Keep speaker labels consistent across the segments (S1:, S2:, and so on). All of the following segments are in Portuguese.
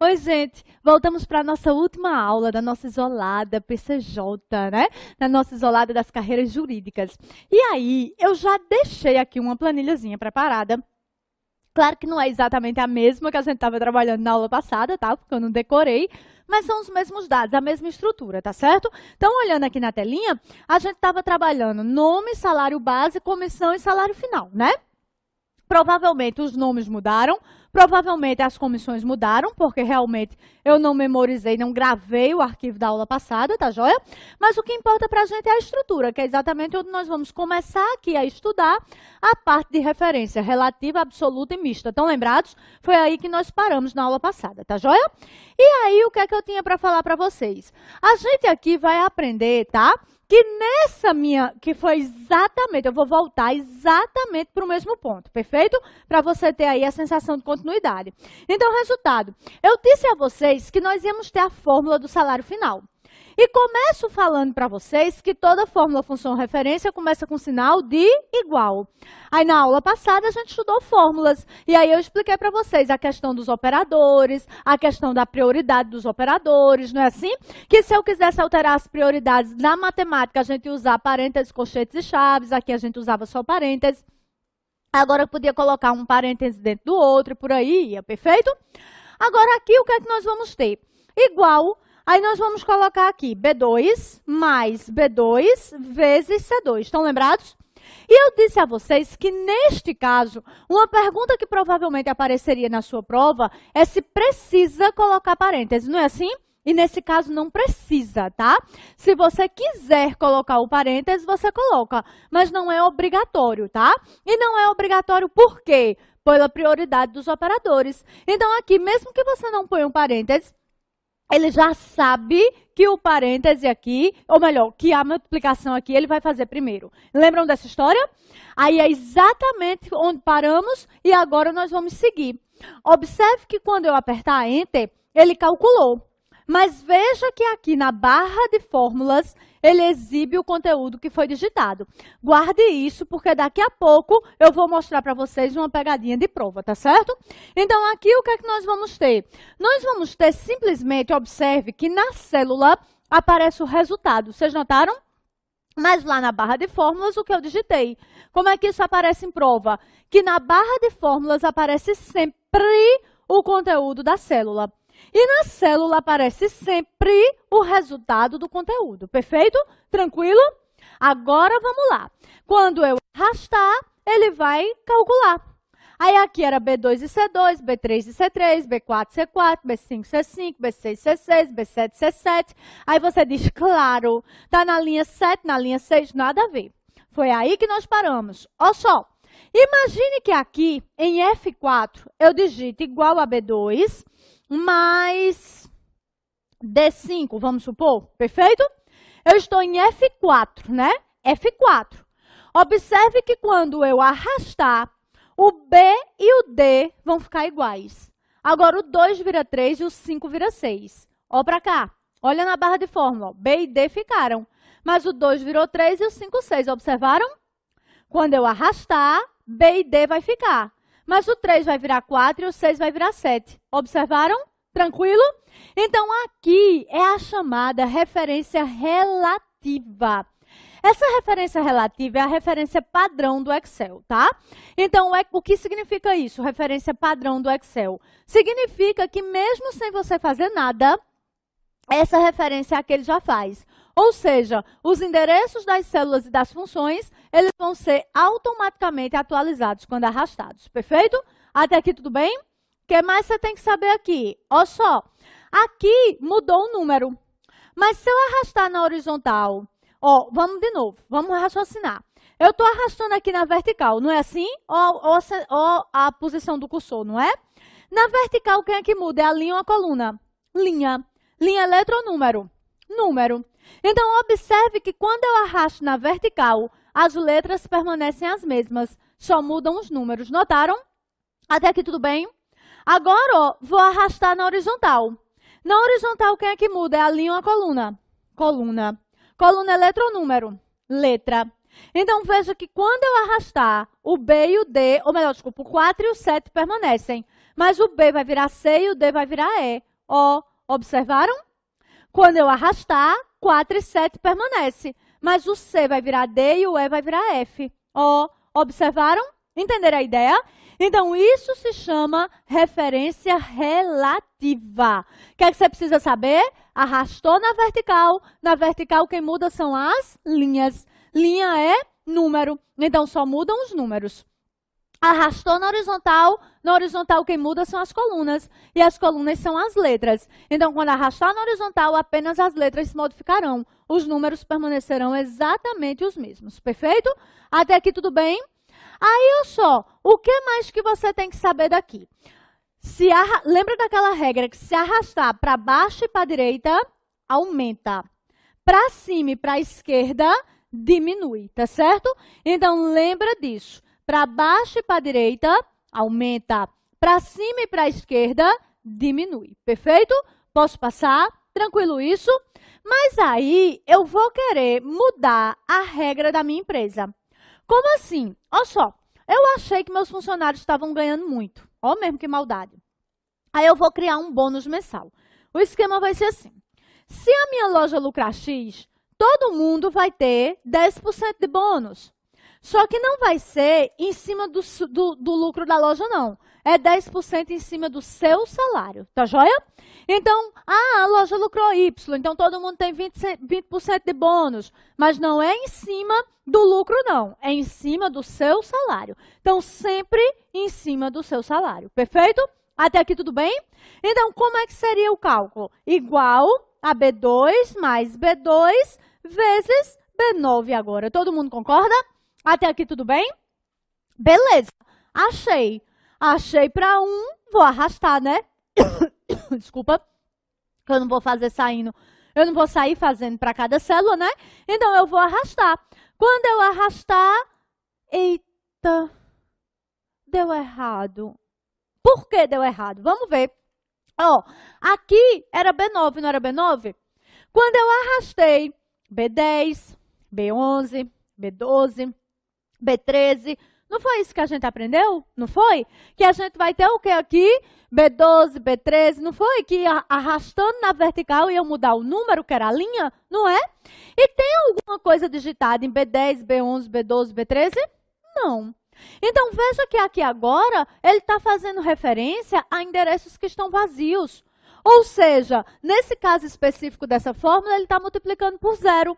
S1: Oi, gente, voltamos para a nossa última aula da nossa isolada PCJ, né? Da nossa isolada das carreiras jurídicas. E aí, eu já deixei aqui uma planilhazinha preparada. Claro que não é exatamente a mesma que a gente estava trabalhando na aula passada, tá? Porque eu não decorei, mas são os mesmos dados, a mesma estrutura, tá certo? Então, olhando aqui na telinha, a gente estava trabalhando nome, salário base, comissão e salário final, né? Provavelmente os nomes mudaram, provavelmente as comissões mudaram, porque realmente eu não memorizei, não gravei o arquivo da aula passada, tá joia? Mas o que importa pra gente é a estrutura, que é exatamente onde nós vamos começar aqui a estudar a parte de referência relativa, absoluta e mista. Estão lembrados? Foi aí que nós paramos na aula passada, tá joia? E aí, o que é que eu tinha para falar para vocês? A gente aqui vai aprender, tá? Que nessa minha, que foi exatamente, eu vou voltar exatamente para o mesmo ponto, perfeito? Para você ter aí a sensação de continuidade. Então, resultado, eu disse a vocês que nós íamos ter a fórmula do salário final. E começo falando para vocês que toda fórmula função referência começa com sinal de igual. Aí na aula passada a gente estudou fórmulas e aí eu expliquei para vocês a questão dos operadores, a questão da prioridade dos operadores, não é assim? Que se eu quisesse alterar as prioridades na matemática, a gente ia usar parênteses, colchetes e chaves, aqui a gente usava só parênteses. Agora eu podia colocar um parêntese dentro do outro e por aí ia, perfeito? Agora aqui o que é que nós vamos ter? Igual. Aí nós vamos colocar aqui B2 mais B2 vezes C2. Estão lembrados? E eu disse a vocês que, neste caso, uma pergunta que provavelmente apareceria na sua prova é se precisa colocar parênteses, não é assim? E nesse caso não precisa, tá? Se você quiser colocar o parênteses, você coloca, mas não é obrigatório, tá? E não é obrigatório por quê? Pela prioridade dos operadores. Então aqui, mesmo que você não ponha um parênteses, ele já sabe que o parêntese aqui, ou melhor, que a multiplicação aqui, ele vai fazer primeiro. Lembram dessa história? Aí é exatamente onde paramos e agora nós vamos seguir. Observe que quando eu apertar Enter, ele calculou. Mas veja que aqui na barra de fórmulas, ele exibe o conteúdo que foi digitado. Guarde isso, porque daqui a pouco eu vou mostrar para vocês uma pegadinha de prova, tá certo? Então, aqui o que é que nós vamos ter? Nós vamos ter simplesmente, observe que na célula aparece o resultado. Vocês notaram? Mas lá na barra de fórmulas, o que eu digitei? Como é que isso aparece em prova? Que na barra de fórmulas aparece sempre o conteúdo da célula. E na célula aparece sempre o resultado do conteúdo, perfeito? Tranquilo? Agora vamos lá. Quando eu arrastar, ele vai calcular. Aí aqui era B2 e C2, B3 e C3, B4 e C4, B5 e C5, B6 e C6, B7 e C7. Aí você diz, claro, tá na linha 7, na linha 6, nada a ver. Foi aí que nós paramos. Olha só, imagine que aqui em F4 eu digito igual a B2, mais D5, vamos supor, perfeito? Eu estou em F4, né? F4. Observe que quando eu arrastar, o B e o D vão ficar iguais. Agora o 2 vira 3 e o 5 vira 6. Olha para cá. Olha na barra de fórmula. B e D ficaram. Mas o 2 virou 3 e o 5, 6. Observaram? Quando eu arrastar, B e D vai ficar. Mas o 3 vai virar 4 e o 6 vai virar 7. Observaram? Tranquilo? Então, aqui é a chamada referência relativa. Essa referência relativa é a referência padrão do Excel, tá? Então, o que significa isso, referência padrão do Excel? Significa que mesmo sem você fazer nada, essa referência é a que ele já faz. Ou seja, os endereços das células e das funções, eles vão ser automaticamente atualizados quando arrastados, perfeito? Até aqui tudo bem? O que mais você tem que saber aqui? Olha só, aqui mudou o número, mas se eu arrastar na horizontal, ó, vamos de novo, vamos raciocinar. Eu estou arrastando aqui na vertical, não é assim? Ou a posição do cursor, não é? Na vertical, quem é que muda? É a linha ou a coluna? Linha. Linha, letra ou número? Número. Então, observe que quando eu arrasto na vertical, as letras permanecem as mesmas, só mudam os números. Notaram? Até aqui tudo bem? Agora, ó, vou arrastar na horizontal. Na horizontal, quem é que muda? É a linha ou a coluna? Coluna. Coluna é letra ou número? Letra. Então, veja que quando eu arrastar, o B e o D, ou melhor, desculpa, o 4 e o 7 permanecem. Mas o B vai virar C e o D vai virar E. Ó, observaram? Quando eu arrastar, 4 e 7 permanece. Mas o C vai virar D e o E vai virar F. Ó, observaram? Entenderam a ideia? Então, isso se chama referência relativa. O que é que você precisa saber? Arrastou na vertical quem muda são as linhas. Linha é número, então só mudam os números. Arrastou na horizontal quem muda são as colunas, e as colunas são as letras. Então, quando arrastar na horizontal, apenas as letras se modificarão. Os números permanecerão exatamente os mesmos, perfeito? Até aqui tudo bem? Aí, olha só, o que mais que você tem que saber daqui? Lembra daquela regra que se arrastar para baixo e para a direita, aumenta. Para cima e para a esquerda, diminui, tá certo? Então, lembra disso. Para baixo e para a direita, aumenta. Para cima e para a esquerda, diminui. Perfeito? Posso passar? Tranquilo isso? Mas aí, eu vou querer mudar a regra da minha empresa. Como assim? Olha só, eu achei que meus funcionários estavam ganhando muito. Olha mesmo que maldade. Aí eu vou criar um bônus mensal. O esquema vai ser assim. Se a minha loja lucrar X, todo mundo vai ter 10% de bônus. Só que não vai ser em cima do lucro da loja, não. É 10% em cima do seu salário, tá joia? Então, a loja lucrou Y, então todo mundo tem 20% de bônus. Mas não é em cima do lucro, não. É em cima do seu salário. Então, sempre em cima do seu salário, perfeito? Até aqui tudo bem? Então, como é que seria o cálculo? Igual a B2 mais B2 vezes B9 agora. Todo mundo concorda? Até aqui tudo bem? Beleza. Achei. Achei para 1, vou arrastar, né? Desculpa, eu não vou fazer saindo. Eu não vou sair fazendo para cada célula, né? Então, eu vou arrastar. Quando eu arrastar... Eita, deu errado. Por que deu errado? Vamos ver. Ó, aqui era B9, não era B9? Quando eu arrastei B10, B11, B12, B13... Não foi isso que a gente aprendeu? Não foi? Que a gente vai ter o que aqui? B12, B13, não foi? Que arrastando na vertical ia mudar o número, que era a linha, não é? E tem alguma coisa digitada em B10, B11, B12, B13? Não. Então, veja que aqui agora, ele está fazendo referência a endereços que estão vazios. Ou seja, nesse caso específico dessa fórmula, ele está multiplicando por 0.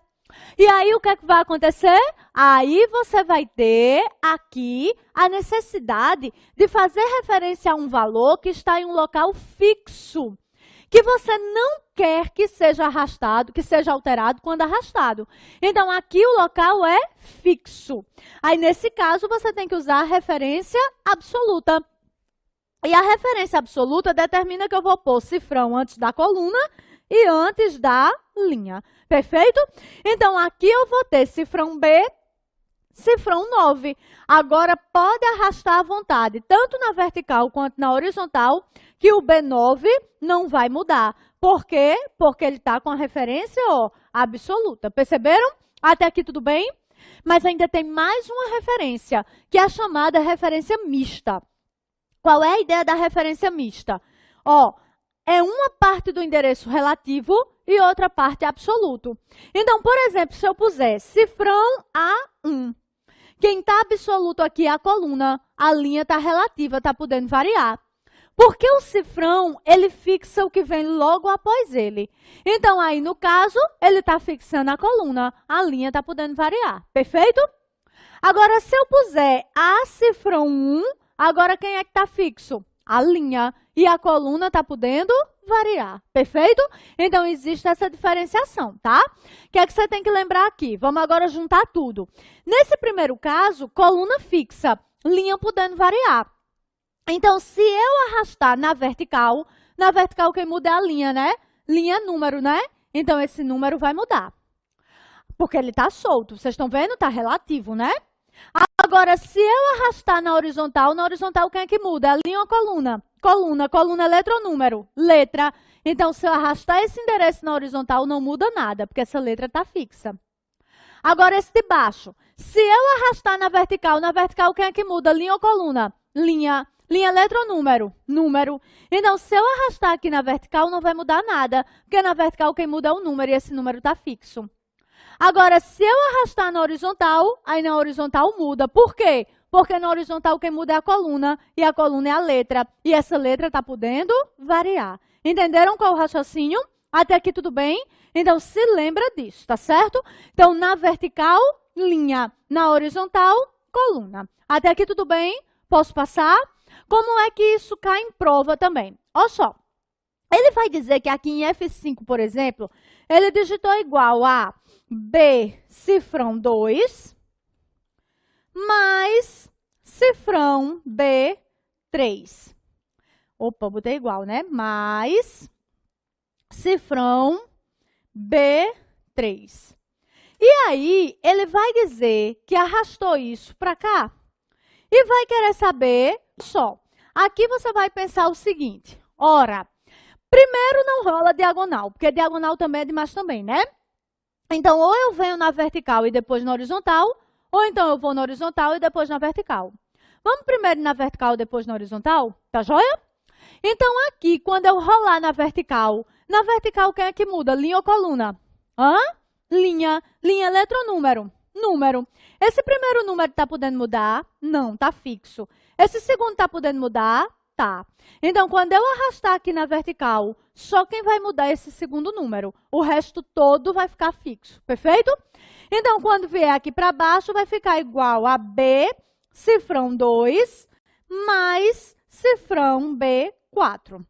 S1: E aí, o que é que vai acontecer? Aí, você vai ter aqui a necessidade de fazer referência a um valor que está em um local fixo, que você não quer que seja arrastado, que seja alterado quando arrastado. Então, aqui o local é fixo. Aí, nesse caso, você tem que usar a referência absoluta. E a referência absoluta determina que eu vou pôr cifrão antes da coluna e antes da linha. Perfeito? Então, aqui eu vou ter cifrão B, cifrão 9. Agora, pode arrastar à vontade, tanto na vertical quanto na horizontal, que o B9 não vai mudar. Por quê? Porque ele está com a referência absoluta. Perceberam? Até aqui tudo bem? Mas ainda tem mais uma referência, que é a chamada referência mista. Qual é a ideia da referência mista? É uma parte do endereço relativo e outra parte absoluto. Então, por exemplo, se eu puser cifrão A1, quem está absoluto aqui é a coluna, a linha está relativa, está podendo variar. Porque o cifrão, ele fixa o que vem logo após ele. Então, aí, no caso, ele está fixando a coluna, a linha está podendo variar. Perfeito? Agora, se eu puser A cifrão 1, agora quem é que está fixo? A linha. E a coluna está podendo variar. Perfeito? Então, existe essa diferenciação, tá? O que é que você tem que lembrar aqui? Vamos agora juntar tudo. Nesse primeiro caso, coluna fixa, linha podendo variar. Então, se eu arrastar na vertical quem muda é a linha, né? Linha é número, né? Então, esse número vai mudar. Porque ele está solto. Vocês estão vendo? Está relativo, né? Agora, se eu arrastar na horizontal quem é que muda? A linha ou a coluna? Coluna é letra ou número? Letra. Então, se eu arrastar esse endereço na horizontal, não muda nada, porque essa letra está fixa. Agora, esse de baixo. Se eu arrastar na vertical quem é que muda? Linha ou coluna? Linha. Linha, letra ou número? Número. Então, se eu arrastar aqui na vertical, não vai mudar nada, porque na vertical quem muda é o número e esse número está fixo. Agora, se eu arrastar na horizontal, aí na horizontal muda. Por quê? Porque na horizontal quem muda é a coluna, e a coluna é a letra. E essa letra está podendo variar. Entenderam qual é o raciocínio? Até aqui tudo bem? Então, se lembra disso, tá certo? Então, na vertical, linha. Na horizontal, coluna. Até aqui tudo bem? Posso passar? Como é que isso cai em prova também? Olha só. Ele vai dizer que aqui em F5, por exemplo, ele digitou igual a B cifrão 2 mais cifrão B3. Opa, botei igual, né? Mais cifrão B3. E aí, ele vai dizer que arrastou isso para cá e vai querer saber só. Aqui você vai pensar o seguinte. Ora, primeiro não rola diagonal, porque diagonal também é demais também, né? Então, ou eu venho na vertical e depois na horizontal, ou então eu vou na horizontal e depois na vertical. Vamos primeiro na vertical e depois na horizontal? Tá joia? Então, aqui, quando eu rolar na vertical quem é que muda? Linha ou coluna? Hã? Linha. Linha, letra ou número? Número. Esse primeiro número está podendo mudar? Não, está fixo. Esse segundo está podendo mudar? Tá. Então, quando eu arrastar aqui na vertical, só quem vai mudar é esse segundo número. O resto todo vai ficar fixo. Perfeito? Então, quando vier aqui para baixo, vai ficar igual a B, cifrão 2, mais cifrão B4.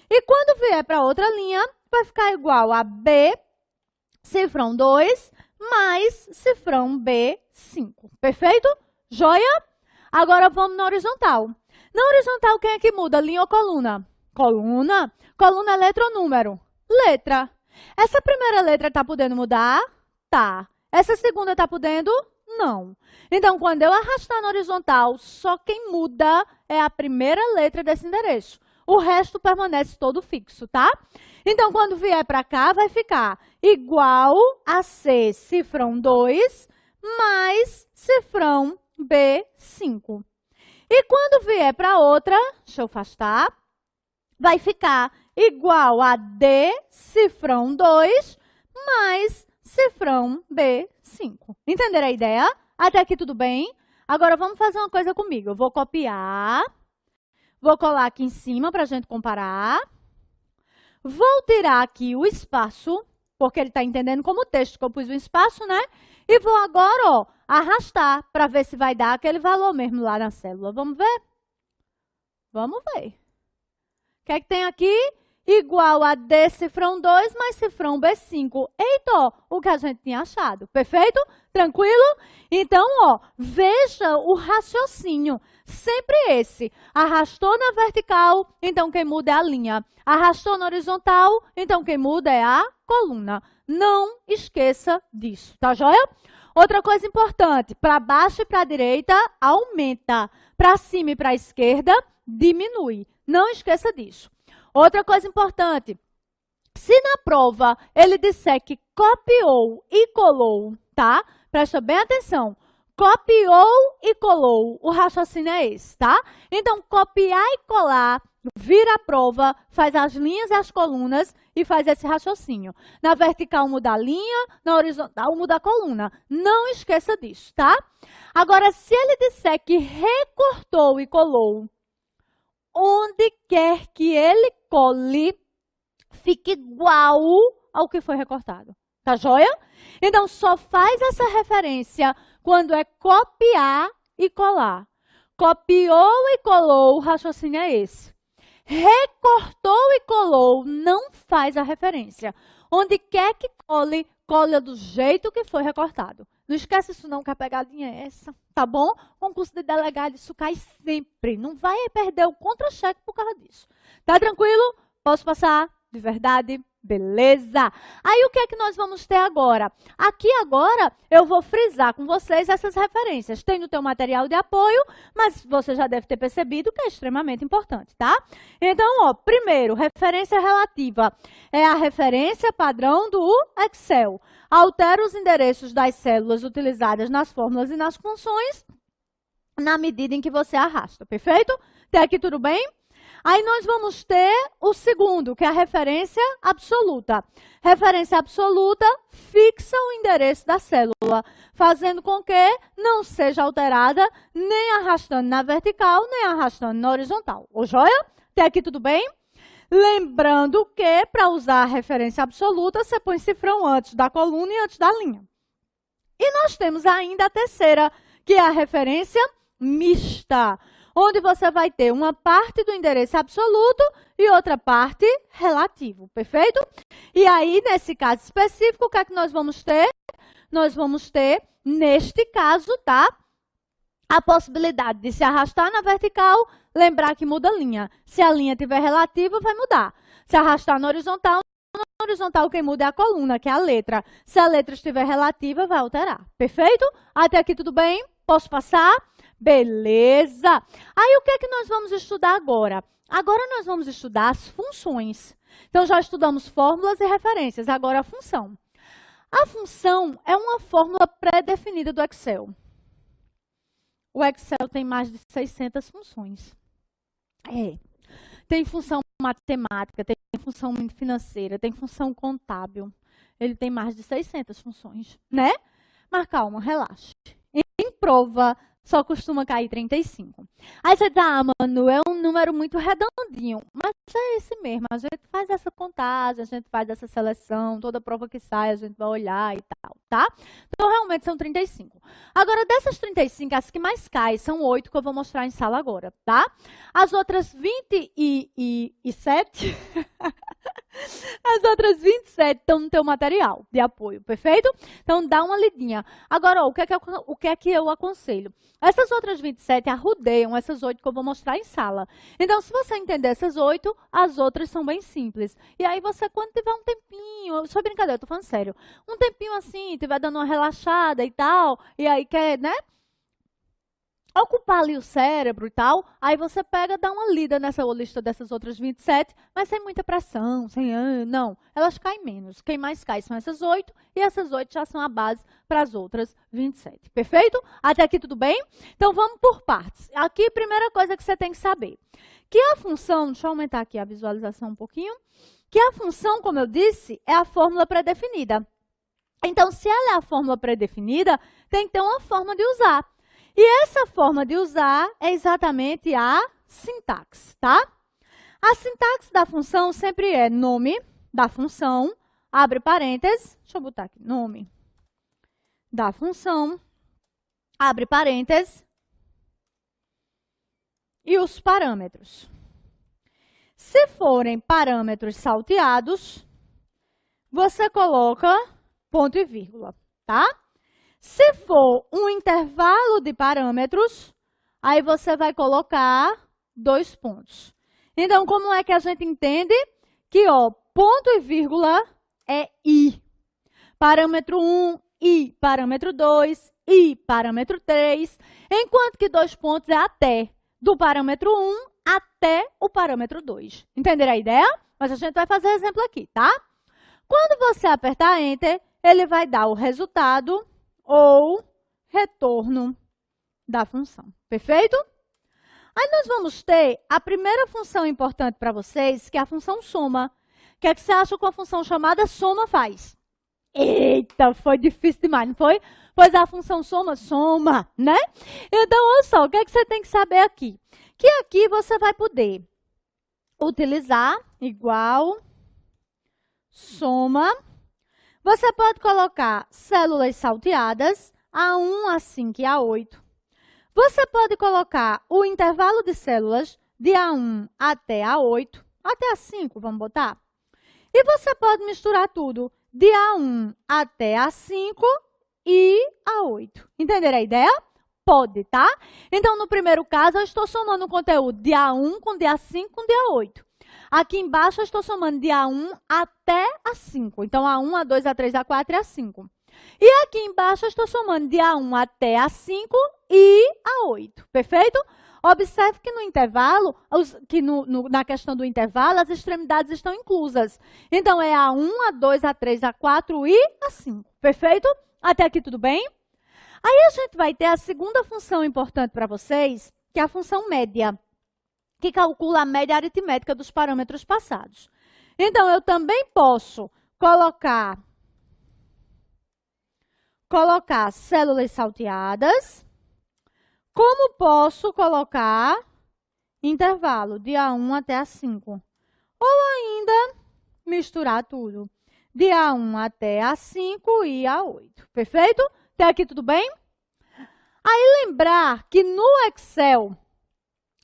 S1: E quando vier para outra linha, vai ficar igual a B, cifrão 2, mais cifrão B5. Perfeito? Joia? Agora vamos na horizontal. Na horizontal, quem é que muda? Linha ou coluna? Coluna. Coluna é letra ou número? Letra. Essa primeira letra está podendo mudar? Tá. Essa segunda está podendo? Não. Então, quando eu arrastar na horizontal, só quem muda é a primeira letra desse endereço. O resto permanece todo fixo, tá? Então, quando vier para cá, vai ficar igual a C, cifrão 2, mais cifrão B5. E quando vier para outra, deixa eu afastar, vai ficar igual a D, cifrão 2, mais cifrão B5. Entenderam a ideia? Até aqui tudo bem? Agora vamos fazer uma coisa comigo. Eu vou copiar, vou colar aqui em cima para a gente comparar. Vou tirar aqui o espaço, porque ele está entendendo como texto que eu pus o espaço, né? E vou agora, ó, arrastar para ver se vai dar aquele valor mesmo lá na célula. Vamos ver? Vamos ver. O que é que tem aqui? Igual a D cifrão 2 mais cifrão B5. Eita, ó, o que a gente tinha achado. Perfeito? Tranquilo? Então, ó, veja o raciocínio. Sempre esse. Arrastou na vertical, então quem muda é a linha. Arrastou na horizontal, então quem muda é a coluna. Não esqueça disso, tá joia? Outra coisa importante, para baixo e para a direita, aumenta. Para cima e para a esquerda, diminui. Não esqueça disso. Outra coisa importante, se na prova ele disser que copiou e colou, tá? Presta bem atenção. Copiou e colou, o raciocínio é esse, tá? Então, copiar e colar, vira a prova, faz as linhas e as colunas e faz esse raciocínio. Na vertical muda a linha, na horizontal muda a coluna. Não esqueça disso, tá? Agora, se ele disser que recortou e colou, onde quer que ele cole, fique igual ao que foi recortado. Tá joia? Então, só faz essa referência quando é copiar e colar. Copiou e colou, o raciocínio é esse. Recortou e colou, não faz a referência. Onde quer que cole, cola do jeito que foi recortado. Não esquece isso não, que a pegadinha é essa, tá bom? Concurso de delegado, isso cai sempre. Não vai perder o contra-cheque por causa disso. Tá tranquilo? Posso passar? De verdade? Beleza? Aí, o que é que nós vamos ter agora? Aqui agora, eu vou frisar com vocês essas referências. Tem no teu material de apoio, mas você já deve ter percebido que é extremamente importante, tá? Então, ó, primeiro, referência relativa. É a referência padrão do Excel. Altera os endereços das células utilizadas nas fórmulas e nas funções na medida em que você arrasta, perfeito? Até aqui tudo bem? Aí nós vamos ter o segundo, que é a referência absoluta. Referência absoluta fixa o endereço da célula, fazendo com que não seja alterada nem arrastando na vertical, nem arrastando na horizontal. Ô, joia? Até aqui tudo bem? Lembrando que, para usar a referência absoluta, você põe cifrão antes da coluna e antes da linha. E nós temos ainda a terceira, que é a referência mista, onde você vai ter uma parte do endereço absoluto e outra parte relativo, perfeito? E aí, nesse caso específico, o que é que nós vamos ter? Nós vamos ter, neste caso, tá? A possibilidade de se arrastar na vertical, lembrar que muda a linha. Se a linha tiver relativa, vai mudar. Se arrastar na horizontal quem muda é a coluna, que é a letra. Se a letra estiver relativa, vai alterar. Perfeito? Até aqui tudo bem? Posso passar? Beleza! Aí o que é que nós vamos estudar agora? Agora nós vamos estudar as funções. Então já estudamos fórmulas e referências, agora a função. A função é uma fórmula pré-definida do Excel. O Excel tem mais de 600 funções. Tem função matemática, tem função financeira, tem função contábil. Ele tem mais de 600 funções, né? Mas calma, relaxe. Em prova, só costuma cair 35. Aí você diz, Manu, é um número muito redondinho. Mas é esse mesmo, a gente faz essa contagem, a gente faz essa seleção, toda prova que sai a gente vai olhar e tal, tá? Então, realmente são 35. Agora, dessas 35, as que mais caem são 8, que eu vou mostrar em sala agora, tá? As outras 27... As outras 27 estão no teu material de apoio, perfeito? Então, dá uma lidinha. Agora, o que é que eu aconselho? Essas outras 27 arrudeiam essas 8 que eu vou mostrar em sala. Então, se você entender essas 8, as outras são bem simples. E aí, você, quando tiver um tempinho, só brincadeira, eu tô falando sério, um tempinho assim, tiver dando uma relaxada e tal, e aí quer, né? Ocupar ali o cérebro e tal, aí você pega, dá uma lida nessa lista dessas outras 27, mas sem muita pressão, não, elas caem menos. Quem mais cai são essas 8, e essas 8 já são a base para as outras 27, perfeito? Até aqui tudo bem? Então vamos por partes. Aqui, primeira coisa que você tem que saber, que a função, deixa eu aumentar aqui a visualização um pouquinho, que a função, como eu disse, é a fórmula pré-definida. Então, se ela é a fórmula pré-definida, tem que ter uma forma de usar. E essa forma de usar é exatamente a sintaxe, tá? A sintaxe da função sempre é nome da função, abre parênteses, deixa eu botar aqui, nome da função, abre parênteses, e os parâmetros. Se forem parâmetros salteados, você coloca ponto e vírgula, tá? Se for um intervalo de parâmetros, aí você vai colocar 2 pontos. Então, como é que a gente entende? Que, ó, ponto e vírgula é i. Parâmetro 1, i. Parâmetro 2, i. Parâmetro 3. Enquanto que 2 pontos é até. Do parâmetro 1 até o parâmetro 2. Entenderam a ideia? Mas a gente vai fazer exemplo aqui, tá? Quando você apertar Enter, ele vai dar o resultado ou retorno da função. Perfeito? Aí nós vamos ter a primeira função importante para vocês, que é a função soma. O que é que você acha que a função chamada soma faz? Eita, foi difícil demais, não foi? Pois a função soma, né? Então, olha só, o que é que você tem que saber aqui? Que aqui você vai poder utilizar igual soma. Você pode colocar células salteadas, A1, A5 e A8. Você pode colocar o intervalo de células de A1 até A8, até A5, vamos botar? E você pode misturar tudo de A1 até A5 e A8. Entenderam a ideia? Pode, tá? Então, no primeiro caso, eu estou somando o conteúdo de A1 com de A5 com de A8. Aqui embaixo, eu estou somando de A1 até A5. Então, A1, A2, A3, A4 e A5. E aqui embaixo, eu estou somando de A1 até A5 e A8. Perfeito? Observe que no intervalo, na questão do intervalo, as extremidades estão inclusas. Então, é A1, A2, A3, A4 e A5. Perfeito? Até aqui tudo bem? Aí a gente vai ter a segunda função importante para vocês, que é a função média, que calcula a média aritmética dos parâmetros passados. Então, eu também posso colocar células salteadas, como posso colocar intervalo de A1 até A5. Ou ainda misturar tudo, de A1 até A5 e A8. Perfeito? Até aqui tudo bem? Aí lembrar que no Excel,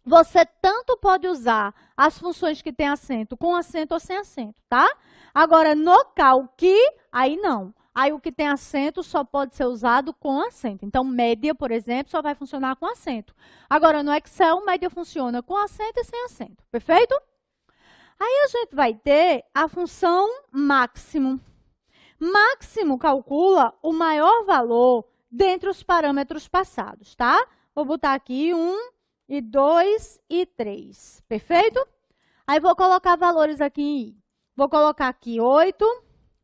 S1: você tanto pode usar as funções que têm acento com acento ou sem acento, tá? Agora, no Calc, aí não. Aí o que tem acento só pode ser usado com acento. Então, média, por exemplo, só vai funcionar com acento. Agora, no Excel, média funciona com acento e sem acento. Perfeito? Aí a gente vai ter a função máximo. Máximo calcula o maior valor dentre os parâmetros passados, tá? Vou botar aqui 1, e 2 e 3. Perfeito? Aí vou colocar valores aqui em I. Vou colocar aqui 8,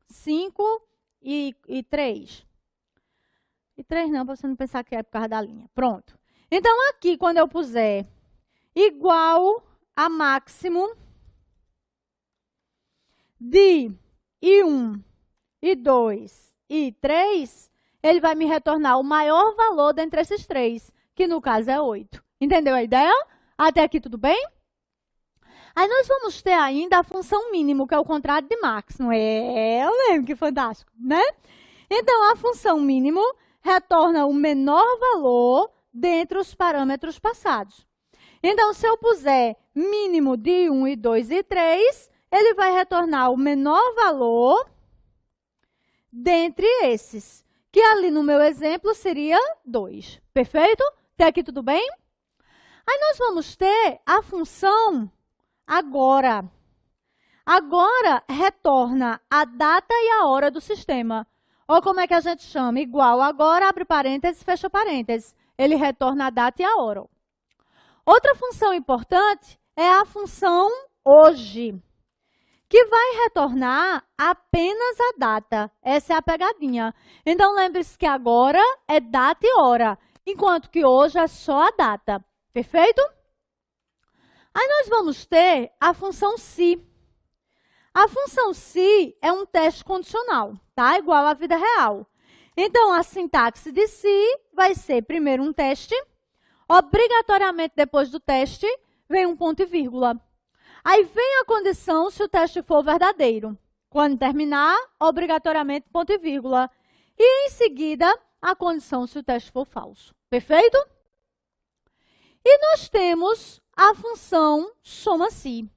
S1: 5 e 3. E 3 não, para você não pensar que é por causa da linha. Pronto. Então, aqui, quando eu puser igual a máximo de I1, I2 e 3, ele vai me retornar o maior valor dentre esses três, que no caso é 8. Entendeu a ideia? Até aqui tudo bem? Aí nós vamos ter ainda a função mínimo, que é o contrário de máximo. Eu lembro, que fantástico, né? Então, a função mínimo retorna o menor valor dentre os parâmetros passados. Então, se eu puser mínimo de 1, e 2 e 3, ele vai retornar o menor valor dentre esses, que ali no meu exemplo seria 2. Perfeito? Até aqui tudo bem? Aí nós vamos ter a função agora. Agora retorna a data e a hora do sistema. Ou como é que a gente chama? Igual agora, abre parênteses, fecha parênteses. Ele retorna a data e a hora. Outra função importante é a função hoje, que vai retornar apenas a data. Essa é a pegadinha. Então, lembre-se que agora é data e hora, enquanto que hoje é só a data. Perfeito? Aí nós vamos ter a função se. A função se é um teste condicional, tá? Igual à vida real. Então, a sintaxe de se vai ser primeiro um teste. Obrigatoriamente, depois do teste, vem um ponto e vírgula. Aí vem a condição se o teste for verdadeiro. Quando terminar, obrigatoriamente, ponto e vírgula. E, em seguida, a condição se o teste for falso. Perfeito? E nós temos a função soma-se.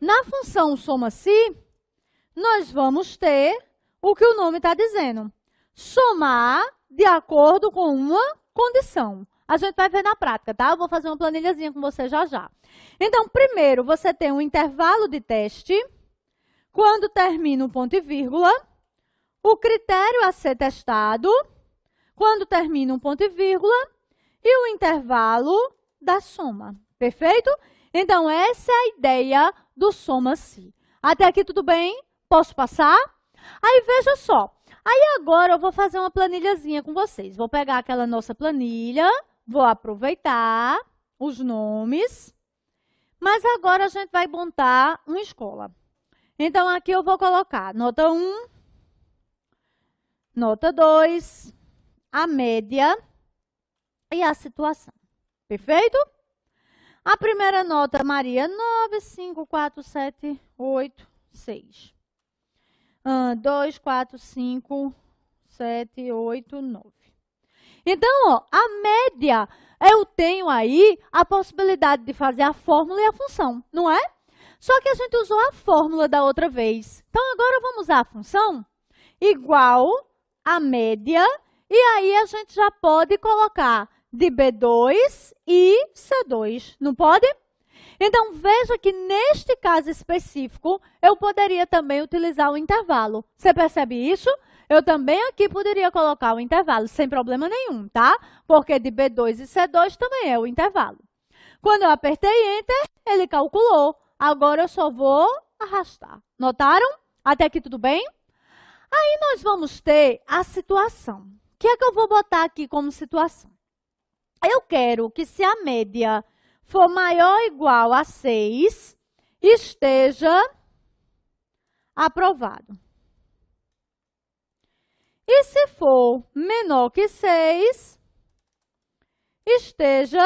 S1: Na função soma-se, nós vamos ter o que o nome está dizendo. Somar de acordo com uma condição. A gente vai ver na prática, tá? Eu vou fazer uma planilhazinha com você já já. Então, primeiro, você tem um intervalo de teste. Quando termina o ponto e vírgula, o critério a ser testado. Quando termina um ponto e vírgula, e o intervalo da soma. Perfeito? Então, essa é a ideia do soma-se. Até aqui tudo bem? Posso passar? Aí, veja só. Aí, agora, eu vou fazer uma planilhazinha com vocês. Vou pegar aquela nossa planilha, vou aproveitar os nomes, mas agora a gente vai montar uma escola. Então, aqui eu vou colocar nota 1, nota 2, a média e a situação. Perfeito? A primeira nota, Maria, 9, 5, 4, 7, 8, 6. 2, 4, 5, 7, 8, 9. Então, ó, a média, eu tenho aí a possibilidade de fazer a fórmula e a função, não é? Só que a gente usou a fórmula da outra vez. Então, agora vamos usar a função igual a média, e aí a gente já pode colocar de B2 e C2, não pode? Então, veja que neste caso específico, eu poderia também utilizar o intervalo. Você percebe isso? Eu também aqui poderia colocar o intervalo, sem problema nenhum, tá? Porque de B2 e C2 também é o intervalo. Quando eu apertei Enter, ele calculou. Agora eu só vou arrastar. Notaram? Até aqui tudo bem? Aí nós vamos ter a situação, que é que eu vou botar aqui como situação? Eu quero que se a média for maior ou igual a 6, esteja aprovado. E se for menor que 6, esteja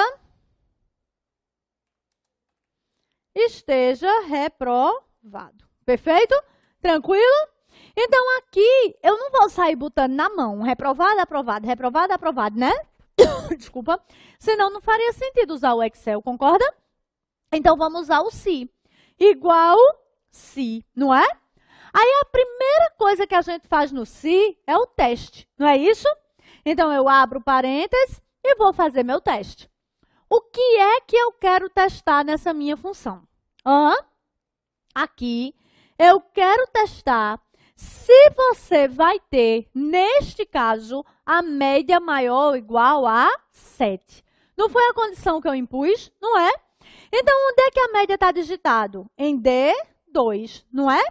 S1: reprovado. Perfeito? Tranquilo? Então, aqui, eu não vou sair botando na mão reprovado, aprovado, reprovado, aprovado, né? Desculpa. Senão, não faria sentido usar o Excel, concorda? Então, vamos usar o se. Igual se, não é? Aí, a primeira coisa que a gente faz no se é o teste, não é isso? Então, eu abro parênteses e vou fazer meu teste. O que é que eu quero testar nessa minha função? Aqui, eu quero testar se você vai ter, neste caso, a média maior ou igual a 7. Não foi a condição que eu impus, não é? Então, onde é que a média está digitado? Em D2, não é?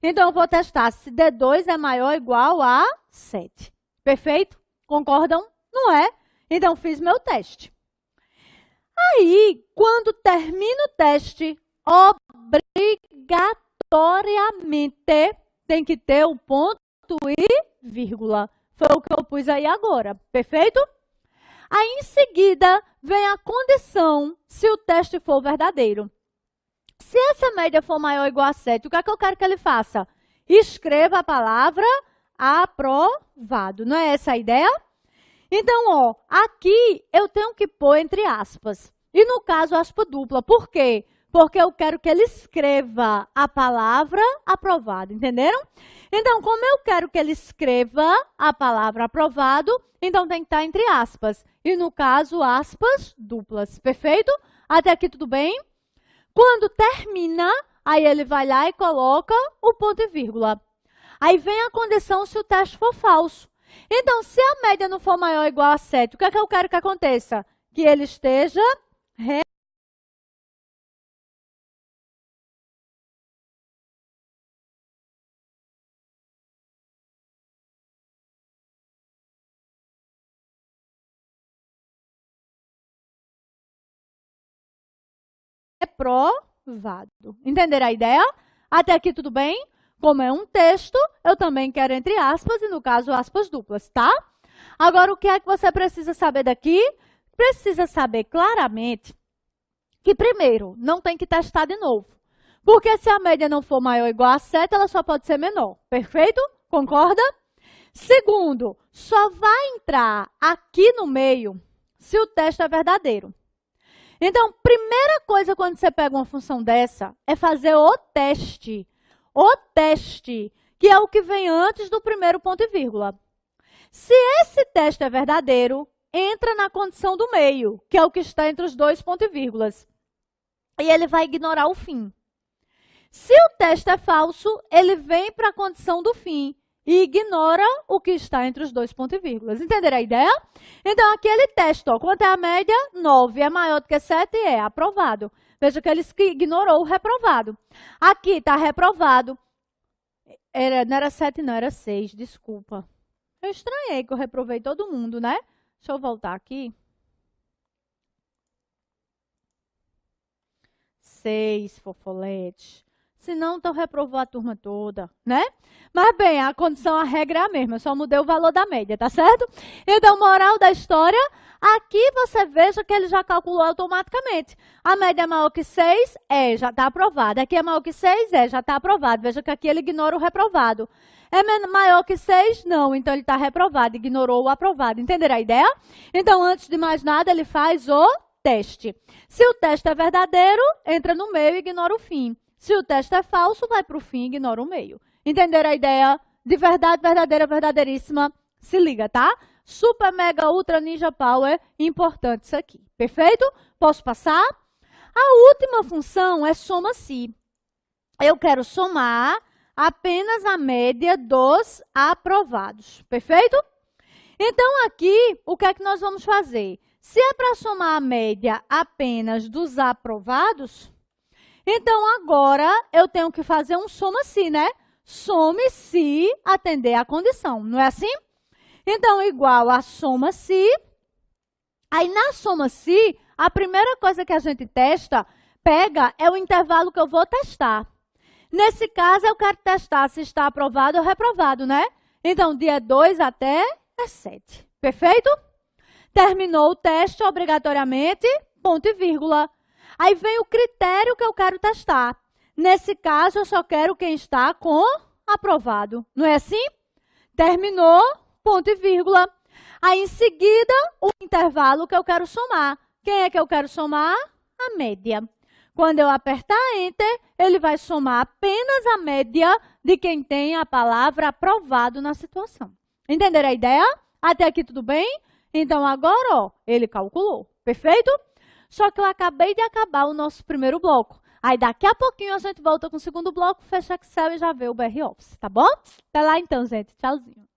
S1: Então, eu vou testar se D2 é maior ou igual a 7. Perfeito? Concordam? Não é? Então, fiz meu teste. Aí, quando termino o teste, obrigatoriamente tem que ter o ponto e vírgula. Foi o que eu pus aí agora. Perfeito? Aí, em seguida, vem a condição se o teste for verdadeiro. Se essa média for maior ou igual a 7, o que é que eu quero que ele faça? Escreva a palavra aprovado. Não é essa a ideia? Então, ó, aqui eu tenho que pôr entre aspas. E no caso, aspa dupla. Por quê? Porque eu quero que ele escreva a palavra aprovado. Entenderam? Então, como eu quero que ele escreva a palavra aprovado, então tem que estar entre aspas. E no caso, aspas duplas. Perfeito? Até aqui tudo bem? Quando termina, aí ele vai lá e coloca o ponto e vírgula. Aí vem a condição se o teste for falso. Então, se a média não for maior ou igual a 7, o que é que eu quero que aconteça? Que ele esteja reprovado. Entenderam a ideia? Até aqui tudo bem? Como é um texto, eu também quero entre aspas, e no caso, aspas duplas, tá? Agora, o que é que você precisa saber daqui? Precisa saber claramente que, primeiro, não tem que testar de novo. Porque se a média não for maior ou igual a 7, ela só pode ser menor. Perfeito? Concorda? Segundo, só vai entrar aqui no meio se o teste é verdadeiro. Então, primeira coisa quando você pega uma função dessa é fazer o teste. O teste, que é o que vem antes do primeiro ponto e vírgula. Se esse teste é verdadeiro, entra na condição do meio, que é o que está entre os dois pontos e vírgulas. E ele vai ignorar o fim. Se o teste é falso, ele vem para a condição do fim e ignora o que está entre os dois pontos e vírgulas. Entenderam a ideia? Então, aquele teste, ó, quanto é a média? 9. É maior do que 7? É aprovado. Veja que ele ignorou o reprovado. Aqui está reprovado. Não era 7, não, era 6, desculpa. Eu estranhei que eu reprovei todo mundo, né? Deixa eu voltar aqui. 6, fofolete. Senão, então reprovou a turma toda, né? Mas bem, a condição, a regra é a mesma. Eu só mudei o valor da média, tá certo? Então, moral da história, aqui você veja que ele já calculou automaticamente. A média é maior que 6, já está aprovado. Aqui é maior que 6, já está aprovado. Veja que aqui ele ignora o reprovado. É maior que 6? Não, então ele está reprovado, ignorou o aprovado. Entenderam a ideia? Então, antes de mais nada, ele faz o teste. Se o teste é verdadeiro, entra no meio e ignora o fim. Se o teste é falso, vai para o fim e ignora o meio. Entenderam a ideia? De verdade, verdadeira, verdadeiríssima. Se liga, tá? Super, mega, ultra, ninja, power. Importante isso aqui. Perfeito? Posso passar? A última função é soma-se. Eu quero somar apenas a média dos aprovados. Perfeito? Então, aqui, o que é que nós vamos fazer? Se é para somar a média apenas dos aprovados, então agora eu tenho que fazer um soma-se, né? Some se atender à condição, não é assim? Então, igual a soma-se. Aí, na soma-se, a primeira coisa que a gente pega, é o intervalo que eu vou testar. Nesse caso, eu quero testar se está aprovado ou reprovado, né? Então, dia 2 até 7. Perfeito? Terminou o teste, obrigatoriamente, ponto e vírgula. Aí vem o critério que eu quero testar. Nesse caso, eu só quero quem está com aprovado. Não é assim? Terminou, ponto e vírgula. Aí, em seguida, o intervalo que eu quero somar. Quem é que eu quero somar? A média. Quando eu apertar Enter, ele vai somar apenas a média de quem tem a palavra aprovado na situação. Entenderam a ideia? Até aqui tudo bem? Então, agora, ó, ele calculou. Perfeito? Só que eu acabei de acabar o nosso primeiro bloco. Aí, daqui a pouquinho, a gente volta com o segundo bloco, fecha Excel e já vê o BR Office, tá bom? Até lá, então, gente. Tchauzinho.